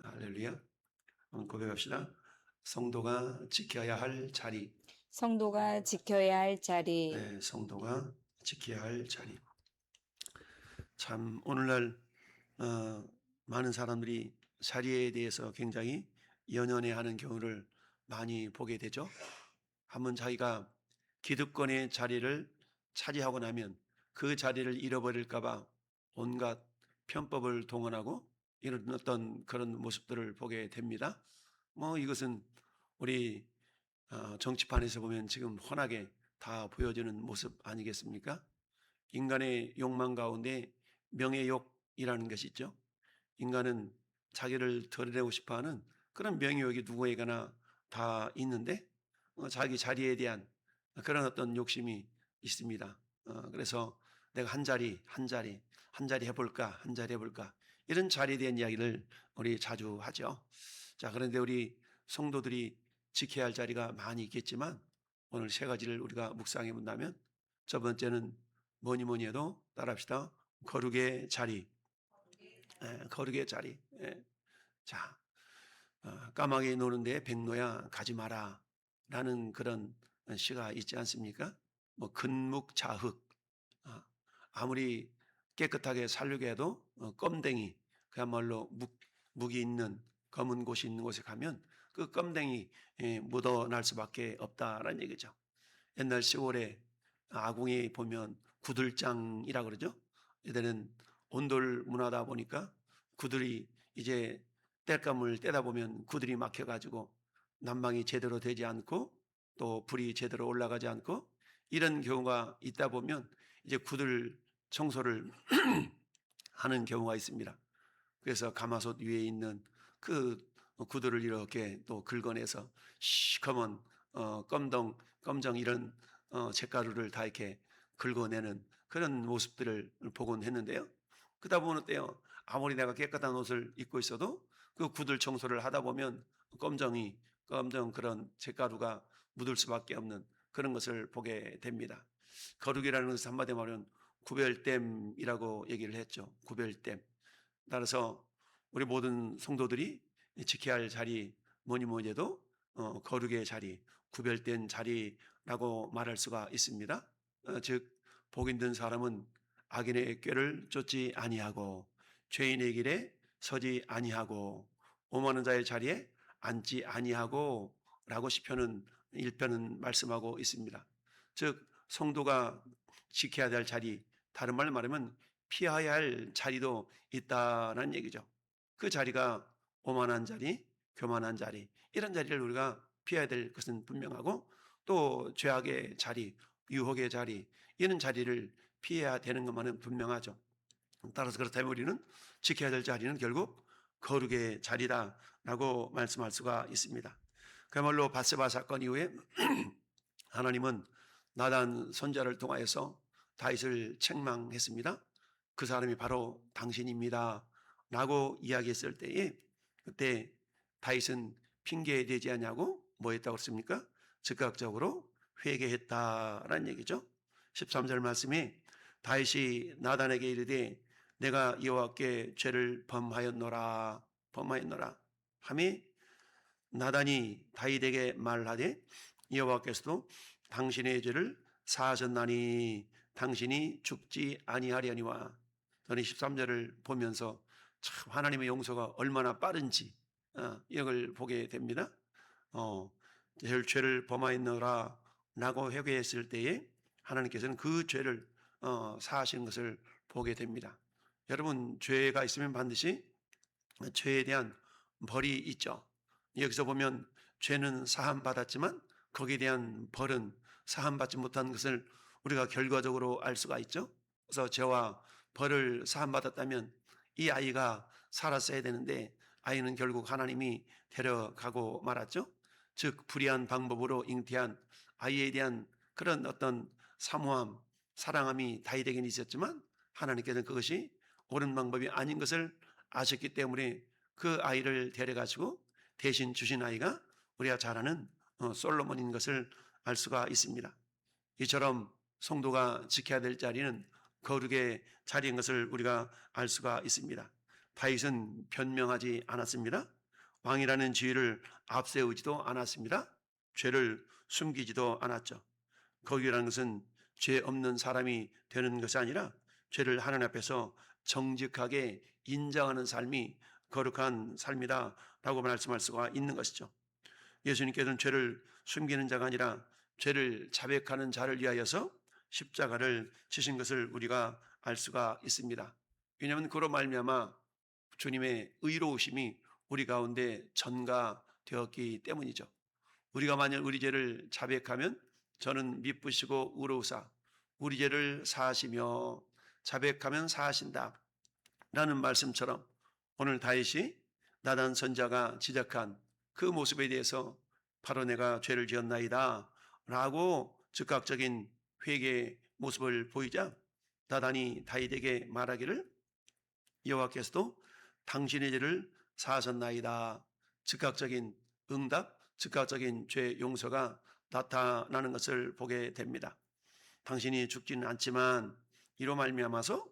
할렐루야. 한번 고백합시다. 성도가 지켜야 할 자리. 성도가 지켜야 할 자리. 네, 성도가 지켜야 할 자리. 참 오늘날 많은 사람들이 자리에 대해서 굉장히 연연해하는 경우를 많이 보게 되죠. 한번 자기가 기득권의 자리를 차지하고 나면 그 자리를 잃어버릴까봐 온갖 편법을 동원하고 이런 어떤 그런 모습들을 보게 됩니다. 이것은 우리 정치판에서 보면 지금 훤하게 다 보여지는 모습 아니겠습니까? 인간의 욕망 가운데 명예욕이라는 것이 있죠. 인간은 자기를 드러내고 싶어하는 그런 명예욕이 누구에게나 다 있는데 자기 자리에 대한 그런 어떤 욕심이 있습니다. 그래서 내가 한 자리 해볼까, 한 자리 해볼까 이런 자리에 대한 이야기를 우리 자주 하죠. 자, 그런데 우리 성도들이 지켜야 할 자리가 많이 있겠지만 오늘 세 가지를 우리가 묵상해 본다면 첫 번째는 뭐니 해도 따라합시다. 거룩의 자리. 거룩의 자리. 자, 까마귀 노는데 백로야 가지 마라 라는 그런 시가 있지 않습니까? 근묵자흑. 아무리 깨끗하게 살려고 해도 껌댕이, 그야말로 묵이 있는 검은 곳이 있는 곳에 가면 그 껌댕이 묻어날 수밖에 없다라는 얘기죠. 옛날 시골에 아궁이 보면 구들장이라고 그러죠. 이들은 온돌 문화다 보니까 구들이 이제 땔감을 떼다 보면 구들이 막혀가지고 난방이 제대로 되지 않고 또 불이 제대로 올라가지 않고 이런 경우가 있다 보면 이제 구들 청소를 하는 경우가 있습니다. 그래서 가마솥 위에 있는 그 구들을 이렇게 또 긁어내서 시커먼 검정 이런 잿가루를 다 이렇게 긁어내는 그런 모습들을 보곤 했는데요. 그러다 보면 어때요? 아무리 내가 깨끗한 옷을 입고 있어도 그 구들 청소를 하다 보면 검정 그런 잿가루가 묻을 수밖에 없는 그런 것을 보게 됩니다. 거룩이라는 것은 한마디로 말하면 구별됨이라고 얘기를 했죠. 구별됨. 따라서 우리 모든 성도들이 지켜야 할 자리 뭐니 해도 거룩의 자리, 구별된 자리라고 말할 수가 있습니다. 즉 복이 든 사람은 악인의 꾀를 쫓지 아니하고 죄인의 길에 서지 아니하고 오만한 자의 자리에 앉지 아니하고 라고 시편은 1편은 말씀하고 있습니다. 즉 성도가 지켜야 될 자리, 다른 말로 말하면 피해야 할 자리도 있다는 얘기죠. 그 자리가 오만한 자리, 교만한 자리, 이런 자리를 우리가 피해야 될 것은 분명하고 또 죄악의 자리, 유혹의 자리, 이런 자리를 피해야 되는 것만은 분명하죠. 따라서 그렇다면 우리는 지켜야 될 자리는 결국 거룩의 자리다라고 말씀할 수가 있습니다. 그야말로 밧세바 사건 이후에 하나님은 나단 선자를 통하여서 다윗을 책망했습니다. 그 사람이 바로 당신입니다 라고 이야기했을 때에 그때 다윗은 핑계대지 않냐고 뭐 했다고 그랬습니까? 즉각적으로 회개했다라는 얘기죠. 13절 말씀에 다윗이 나단에게 이르되 내가 여호와께 죄를 범하였노라 하매 나단이 다윗에게 말하되 여호와께서도 당신의 죄를 사하셨나니 당신이 죽지 아니하려니와. 저는 13절을 보면서 참 하나님의 용서가 얼마나 빠른지 이걸 보게 됩니다. 죄를 범하였노라 라고 회개했을 때에 하나님께서는 그 죄를 사하시는 것을 보게 됩니다. 여러분 죄가 있으면 반드시 죄에 대한 벌이 있죠. 여기서 보면 죄는 사함받았지만 거기에 대한 벌은 사함받지 못한 것을 우리가 결과적으로 알 수가 있죠. 그래서 죄와 벌을 사함받았다면 이 아이가 살았어야 되는데 아이는 결국 하나님이 데려가고 말았죠. 즉 불의한 방법으로 잉태한 아이에 대한 그런 어떤 사모함, 사랑함이 다윗에게는 있었지만 하나님께서는 그것이 옳은 방법이 아닌 것을 아셨기 때문에 그 아이를 데려가시고 대신 주신 아이가 우리가 잘 아는 솔로몬인 것을 알 수가 있습니다. 이처럼 성도가 지켜야 될 자리는 거룩의 자리인 것을 우리가 알 수가 있습니다. 다윗은 변명하지 않았습니다. 왕이라는 지위를 앞세우지도 않았습니다. 죄를 숨기지도 않았죠. 거기라는 것은 죄 없는 사람이 되는 것이 아니라 죄를 하나님 앞에서 정직하게 인정하는 삶이 거룩한 삶이다라고 말씀할 수가 있는 것이죠. 예수님께서는 죄를 숨기는 자가 아니라 죄를 자백하는 자를 위하여서 십자가를 지신 것을 우리가 알 수가 있습니다. 왜냐하면 그로 말미암아 주님의 의로우심이 우리 가운데 전가되었기 때문이죠. 우리가 만약 우리 죄를 자백하면 저는 미쁘시고 의로우사 우리 죄를 사하시며 자백하면 사하신다 라는 말씀처럼 오늘 다윗이 나단 선자가 지적한 그 모습에 대해서 바로 내가 죄를 지었나이다 라고 즉각적인 회개의 모습을 보이자 나단이 다윗에게 말하기를 여호와께서도 당신의 죄를 사하셨나이다. 즉각적인 응답, 즉각적인 죄 용서가 나타나는 것을 보게 됩니다. 당신이 죽지는 않지만 이로 말미암아서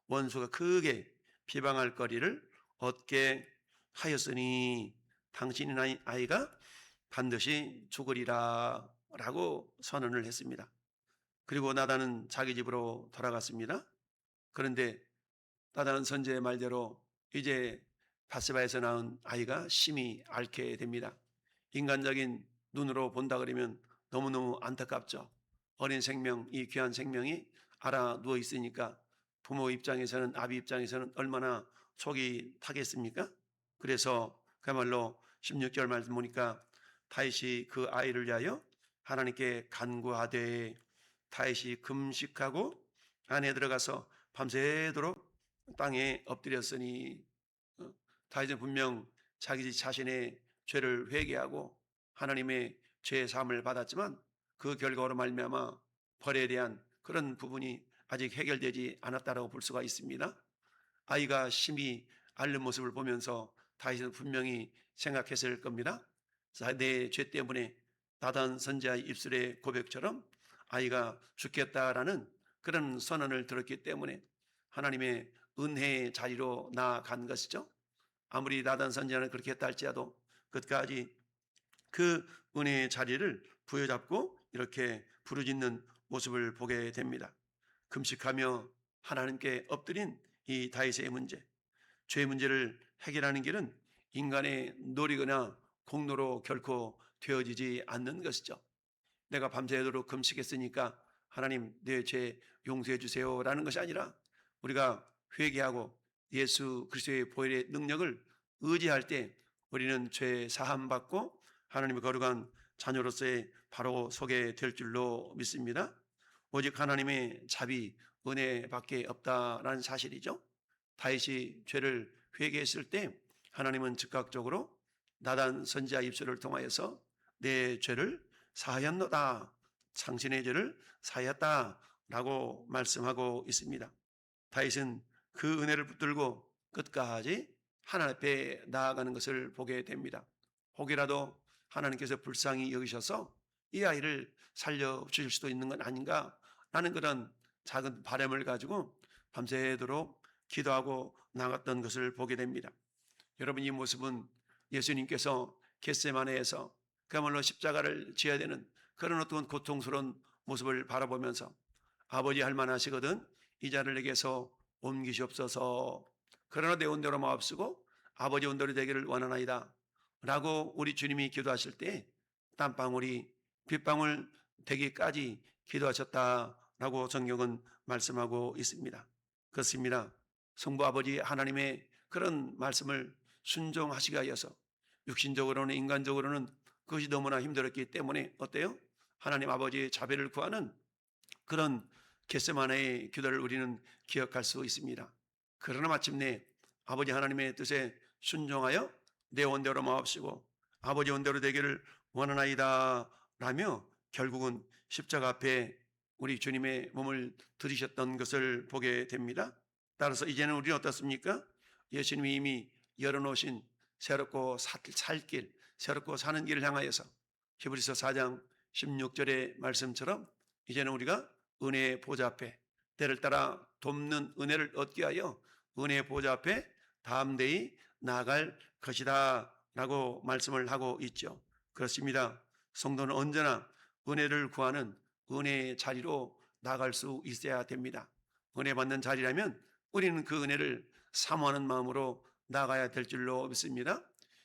원수가 크게 비방할 거리를 얻게 하였으니 당신의 아이가 반드시 죽으리라 라고 선언을 했습니다. 그리고 나단은 자기 집으로 돌아갔습니다. 그런데 나단 선지의 말대로 이제 바세바에서 낳은 아이가 심히 앓게 됩니다. 인간적인 눈으로 본다 그러면 너무너무 안타깝죠. 어린 생명, 이 귀한 생명이 알아 누워 있으니까 부모 입장에서는, 아비 입장에서는 얼마나 속이 타겠습니까? 그래서 그야말로 16절 말씀 보니까 다윗이 그 아이를 위하여 하나님께 간구하되 다윗이 금식하고 안에 들어가서 밤새도록 땅에 엎드렸으니 다윗은 분명 자기 자신의 죄를 회개하고 하나님의 죄 사함을 받았지만 그 결과로 말미암아 벌에 대한 그런 부분이 아직 해결되지 않았다고 볼 수가 있습니다. 아이가 심히 앓는 모습을 보면서 다윗은 분명히 생각했을 겁니다. 내 죄 때문에 나단 선지자의 입술의 고백처럼 아이가 죽겠다라는 그런 선언을 들었기 때문에 하나님의 은혜의 자리로 나아간 것이죠. 아무리 나단 선지자는 그렇게 했다 할지라도 끝까지 그 은혜의 자리를 부여잡고 이렇게 부르짖는 모습을 보게 됩니다. 금식하며 하나님께 엎드린 이 다윗의 문제, 죄 문제를 해결하는 길은 인간의 노리거나 공로로 결코 되어지지 않는 것이죠. 내가 밤새도록 금식했으니까 하나님 내 죄 용서해 주세요라는 것이 아니라 우리가 회개하고 예수 그리스도의 보혈의 능력을 의지할 때 우리는 죄 사함 받고 하나님의 거룩한 자녀로서의 바로 서게 될 줄로 믿습니다. 오직 하나님의 자비 은혜밖에 없다라는 사실이죠. 다윗이 죄를 회개했을 때 하나님은 즉각적으로 나단 선지자 입술을 통하여서 내 죄를 사하였노다, 당신의 죄를 사하였다라고 말씀하고 있습니다. 다윗은 그 은혜를 붙들고 끝까지 하나님 앞에 나아가는 것을 보게 됩니다. 혹이라도 하나님께서 불쌍히 여기셔서 이 아이를 살려주실 수도 있는 건 아닌가 라는 그런 작은 바람을 가지고 밤새도록 기도하고 나갔던 것을 보게 됩니다. 여러분, 이 모습은 예수님께서 겟세마네에서 그야말로 십자가를 지어야 되는 그런 어떤 고통스러운 모습을 바라보면서 아버지 할 만하시거든 이 자를 내게서 옮기시옵소서. 그러나 내 온대로 마옵시고 아버지 온대로 되기를 원하나이다 라고 우리 주님이 기도하실 때 땀방울이 빗방울 되기까지 기도하셨다라고 성경은 말씀하고 있습니다. 그렇습니다. 성부 아버지 하나님의 그런 말씀을 순종하시게 하여서 육신적으로는 인간적으로는 그것이 너무나 힘들었기 때문에 어때요? 하나님 아버지의 자비를 구하는 그런 겟세마네의 기도를 우리는 기억할 수 있습니다. 그러나 마침내 아버지 하나님의 뜻에 순종하여 내 원대로 마옵시고 아버지 원대로 되기를 원하나이다 라며 결국은 십자가 앞에 우리 주님의 몸을 들이셨던 것을 보게 됩니다. 따라서 이제는 우리는 어떻습니까? 예수님이 이미 열어놓으신 새롭고 살 길, 새롭고 사는 길을 향하여서 히브리서 4장 16절의 말씀처럼 이제는 우리가 은혜의 보좌 앞에 때를 따라 돕는 은혜를 얻게 하여 은혜의 보좌 앞에 담대히 나아갈 것이다 라고 말씀을 하고 있죠. 그렇습니다. 성도는 언제나 은혜를 구하는 은혜의 자리로 나갈 수 있어야 됩니다. 은혜 받는 자리라면 우리는 그 은혜를 사모하는 마음으로 나가야 될 줄로 믿습니다.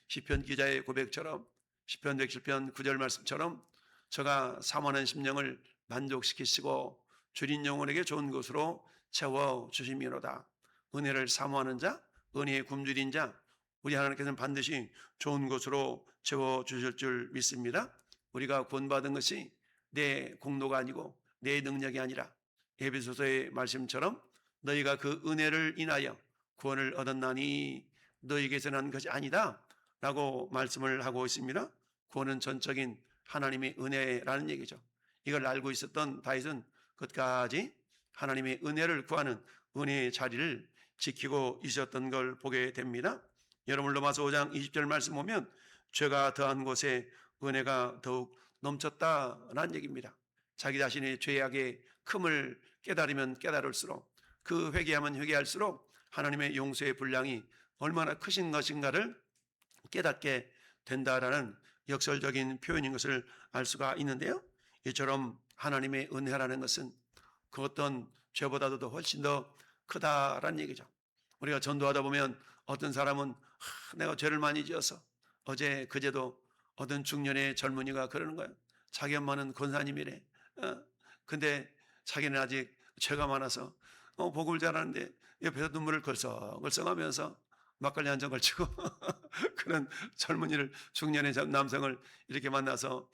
시편 기자의 고백처럼 시편 107편 9절 말씀처럼 저가 사모하는 심령을 만족시키시고 줄인 영혼에게 좋은 것으로 채워 주심이로다. 은혜를 사모하는 자, 은혜의 굶주린 자, 우리 하나님께서는 반드시 좋은 것으로 채워 주실 줄 믿습니다. 우리가 구원받은 것이 내 공로가 아니고 내 능력이 아니라 에베소서의 말씀처럼 너희가 그 은혜를 인하여 구원을 얻었나니 너희에게서 난 것이 아니다 라고 말씀을 하고 있습니다. 구원은 전적인 하나님의 은혜라는 얘기죠. 이걸 알고 있었던 다윗은 끝까지 하나님의 은혜를 구하는 은혜의 자리를 지키고 있었던 걸 보게 됩니다. 여러분 로마서 5장 20절 말씀 보면 죄가 더한 곳에 은혜가 더욱 넘쳤다라는 얘기입니다. 자기 자신의 죄악의 큼을 깨달으면 깨달을수록 그 회개하면 회개할수록 하나님의 용서의 분량이 얼마나 크신 것인가를 깨닫게 된다라는 역설적인 표현인 것을 알 수가 있는데요. 이처럼 하나님의 은혜라는 것은 그 어떤 죄보다도 훨씬 더 크다라는 얘기죠. 우리가 전도하다 보면 어떤 사람은 내가 죄를 많이 지어서 어제 그제도 어떤 중년의 젊은이가 그러는 거예요. 자기 엄마는 권사님이래. 근데 자기는 아직 죄가 많아서 복을 잘하는데 옆에서 눈물을 걸썩걸썩하면서 막걸리 한 잔 걸치고 그런 젊은이를 중년의 남성을 이렇게 만나서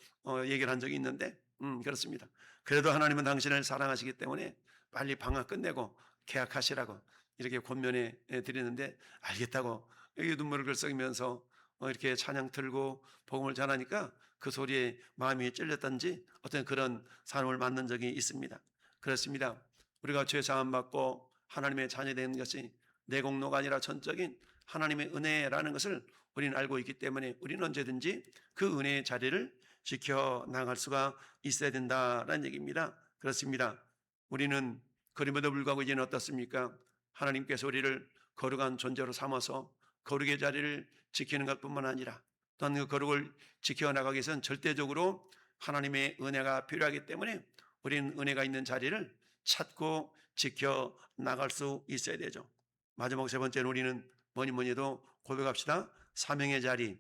얘기를 한 적이 있는데 그렇습니다. 그래도 하나님은 당신을 사랑하시기 때문에 빨리 방학 끝내고 계약하시라고 이렇게 권면해 드리는데 알겠다고 여기 눈물을 글썽이면서 이렇게 찬양 틀고 복음을 전하니까 그 소리에 마음이 찔렸던지 어떤 그런 삶을 만난 적이 있습니다. 그렇습니다. 우리가 죄 사함 받고 하나님의 자녀된 것이 내 공로가 아니라 전적인 하나님의 은혜라는 것을 우리는 알고 있기 때문에 우리는 언제든지 그 은혜의 자리를 지켜나갈 수가 있어야 된다라는 얘기입니다. 그렇습니다. 우리는 그럼에도 불구하고 이제는 어떻습니까? 하나님께서 우리를 거룩한 존재로 삼아서 거룩의 자리를 지키는 것뿐만 아니라 또한 그 거룩을 지켜나가기 위해서는 절대적으로 하나님의 은혜가 필요하기 때문에 우리는 은혜가 있는 자리를 찾고 지켜나갈 수 있어야 되죠. 마지막 세 번째는 우리는 뭐니 해도 고백합시다. 사명의 자리.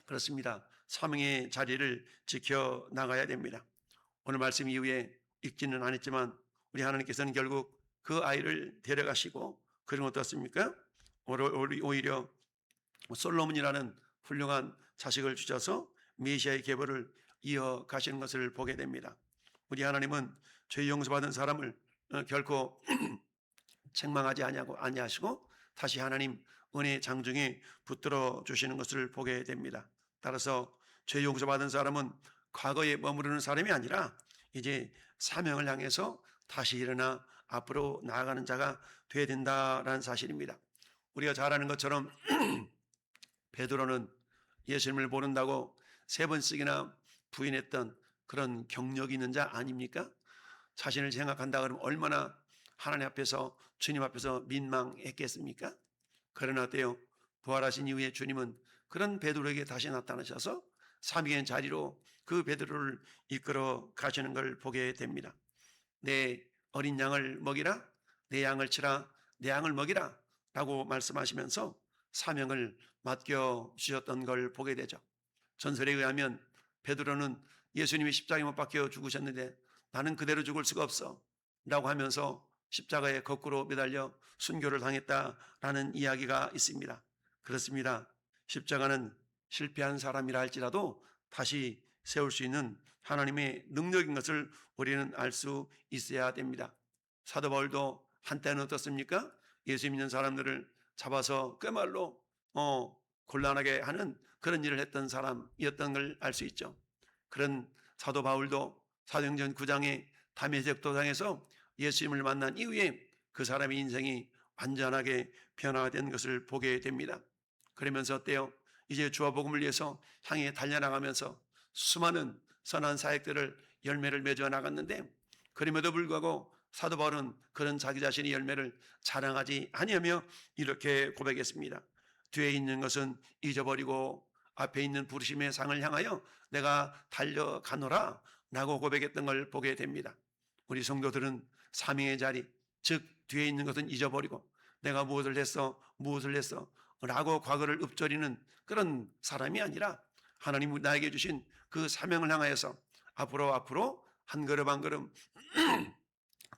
그렇습니다. 사명의 자리를 지켜나가야 됩니다. 오늘 말씀 이후에 읽지는 않았지만 우리 하나님께서는 결국 그 아이를 데려가시고 그런 어떻습니까? 오히려 솔로몬이라는 훌륭한 자식을 주셔서 메시아의 계보를 이어가시는 것을 보게 됩니다. 우리 하나님은 죄 용서받은 사람을 결코 책망하지 아니하시고 다시 하나님 은혜의 장중에 붙들어 주시는 것을 보게 됩니다. 따라서 죄 용서받은 사람은 과거에 머무르는 사람이 아니라 이제 사명을 향해서 다시 일어나 앞으로 나아가는 자가 되어야 된다라는 사실입니다. 우리가 잘 아는 것처럼 베드로는 예수님을 모른다고 3번씩이나 부인했던 그런 경력이 있는 자 아닙니까? 자신을 생각한다 그러면 얼마나 하나님 앞에서 주님 앞에서 민망했겠습니까? 그러나 어때요? 부활하신 이후에 주님은 그런 베드로에게 다시 나타나셔서 사명의 자리로 그 베드로를 이끌어 가시는 걸 보게 됩니다. 내 어린 양을 먹이라, 내 양을 치라, 내 양을 먹이라 라고 말씀하시면서 사명을 맡겨주셨던 걸 보게 되죠. 전설에 의하면 베드로는 예수님이 십자가에 못 박혀 죽으셨는데 나는 그대로 죽을 수가 없어 라고 하면서 십자가에 거꾸로 매달려 순교를 당했다라는 이야기가 있습니다. 그렇습니다. 십자가는 실패한 사람이라 할지라도 다시 세울 수 있는 하나님의 능력인 것을 우리는 알 수 있어야 됩니다. 사도 바울도 한때는 어떻습니까? 예수 믿는 사람들을 잡아서 그야말로 곤란하게 하는 그런 일을 했던 사람이었던 걸 알 수 있죠. 그런 사도 바울도 사도행전 9장의 다메섹 도상에서 예수님을 만난 이후에 그 사람의 인생이 완전하게 변화된 것을 보게 됩니다. 그러면서 어때요? 이제 주와 복음을 위해서 향해 달려나가면서 수많은 선한 사역들을 열매를 맺어 나갔는데 그럼에도 불구하고 사도 바울은 그런 자기 자신의 열매를 자랑하지 아니하며 이렇게 고백했습니다. 뒤에 있는 것은 잊어버리고 앞에 있는 부르심의 상을 향하여 내가 달려가노라 라고 고백했던 걸 보게 됩니다. 우리 성도들은 사명의 자리, 즉 뒤에 있는 것은 잊어버리고 내가 무엇을 했어 라고 과거를 읊조리는 그런 사람이 아니라 하나님이 나에게 주신 그 사명을 향하여서 앞으로 한 걸음 한 걸음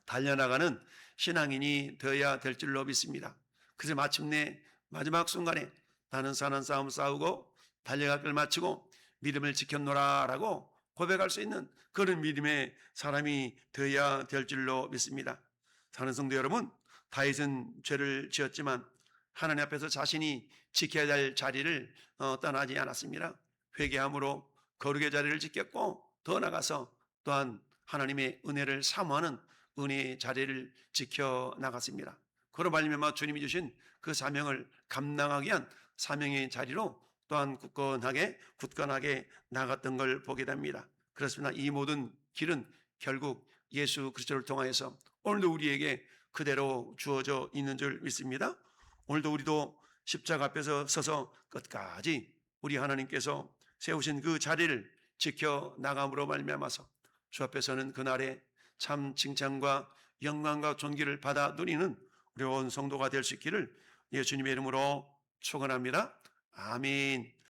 달려나가는 신앙인이 되어야 될 줄로 믿습니다. 그래서 마침내 마지막 순간에 나는 선한 싸움 싸우고 달려갈 걸 마치고 믿음을 지켰노라라고 고백할 수 있는 그런 믿음의 사람이 되어야 될 줄로 믿습니다. 사는 성도 여러분, 다윗은 죄를 지었지만 하나님 앞에서 자신이 지켜야 할 자리를 떠나지 않았습니다. 회개함으로 거룩의 자리를 지켰고 더 나아가서 또한 하나님의 은혜를 사모하는 은혜의 자리를 지켜 나갔습니다. 그로 말미암아 주님이 주신 그 사명을 감당하기 위한 사명의 자리로 또한 굳건하게 나갔던 걸 보게 됩니다. 그렇습니다. 이 모든 길은 결국 예수 그리스도를 통하여서 오늘도 우리에게 그대로 주어져 있는 줄 믿습니다. 오늘도 우리도 십자가 앞에서 서서 끝까지 우리 하나님께서 세우신 그 자리를 지켜 나감으로 말미암아서 주 앞에서는 그날에 참 칭찬과 영광과 존귀를 받아 누리는 우리 온 성도가 될 수 있기를 예수님의 이름으로 축원합니다. 아멘.